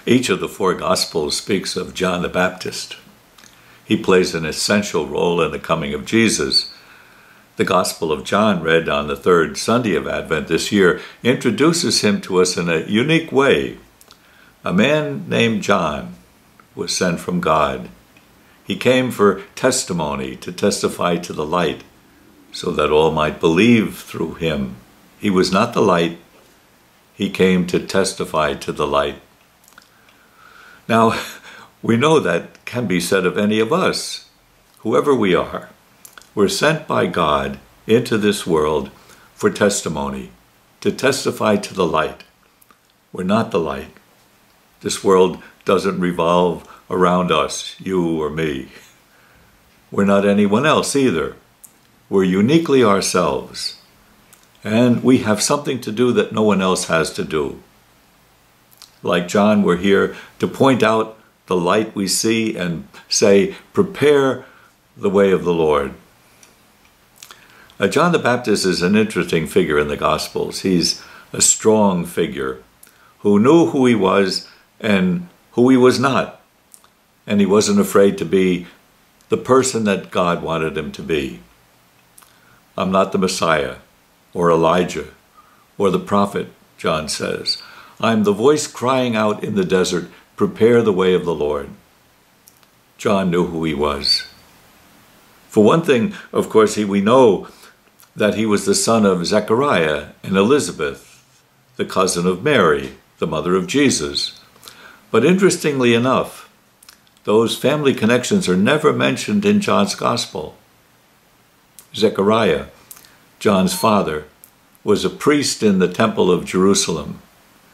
Each of the four Gospels speaks of John the Baptist. He plays an essential role in the coming of Jesus. The Gospel of John, read on the third Sunday of Advent this year, introduces him to us in a unique way. A man named John was sent from God. He came for testimony, to testify to the light, so that all might believe through him. He was not the light. He came to testify to the light. Now, we know that can be said of any of us, whoever we are. We're sent by God into this world for testimony, to testify to the light. We're not the light. This world doesn't revolve around us, you or me. We're not anyone else either. We're uniquely ourselves. And we have something to do that no one else has to do. Like John, we're here to point out the light we see and say, prepare the way of the Lord. John the Baptist is an interesting figure in the Gospels. He's a strong figure who knew who he was and who he was not. And he wasn't afraid to be the person that God wanted him to be. I'm not the Messiah or Elijah or the prophet, John says. I'm the voice crying out in the desert, prepare the way of the Lord. John knew who he was. For one thing, of course, we know that he was the son of Zechariah and Elizabeth, the cousin of Mary, the mother of Jesus. But interestingly enough, those family connections are never mentioned in John's Gospel. Zechariah, John's father, was a priest in the Temple of Jerusalem,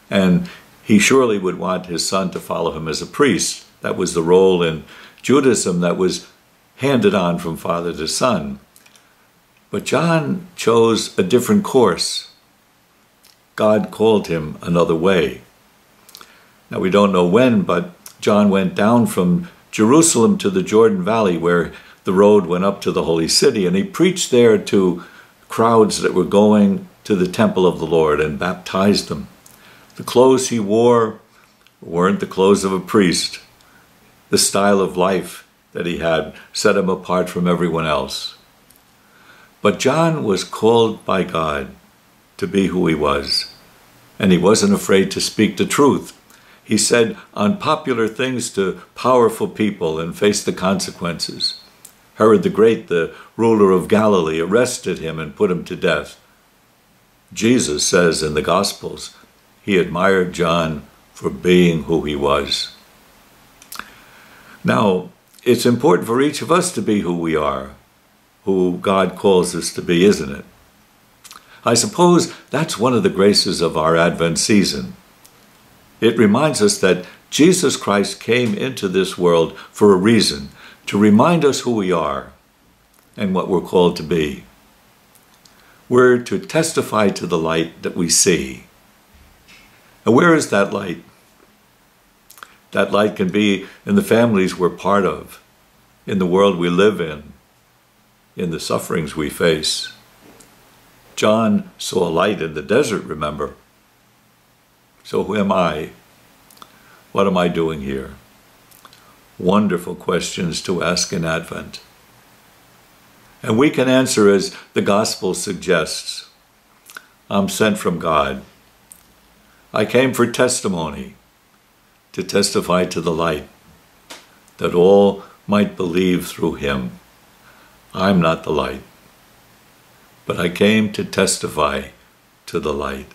and he surely would want his son to follow him as a priest. That was the role in Judaism that was handed on from father to son. But John chose a different course. God called him another way. Now we don't know when, but John went down from Jerusalem to the Jordan Valley, where the road went up to the holy city, and he preached there to crowds that were going to the temple of the Lord and baptized them. The clothes he wore weren't the clothes of a priest. The style of life that he had set him apart from everyone else. But John was called by God to be who he was, and he wasn't afraid to speak the truth. He said unpopular things to powerful people and faced the consequences. Herod the Great, the ruler of Galilee, arrested him and put him to death. Jesus says in the Gospels, he admired John for being who he was. Now, it's important for each of us to be who we are, who God calls us to be, isn't it? I suppose that's one of the graces of our Advent season. It reminds us that Jesus Christ came into this world for a reason, to remind us who we are and what we're called to be. We're to testify to the light that we see. And where is that light? That light can be in the families we're part of, in the world we live in the sufferings we face. John saw a light in the desert, remember? So who am I? What am I doing here? Wonderful questions to ask in Advent. And we can answer as the Gospel suggests. I'm sent from God. I came for testimony, to testify to the light, that all might believe through him. I'm not the light, but I came to testify to the light.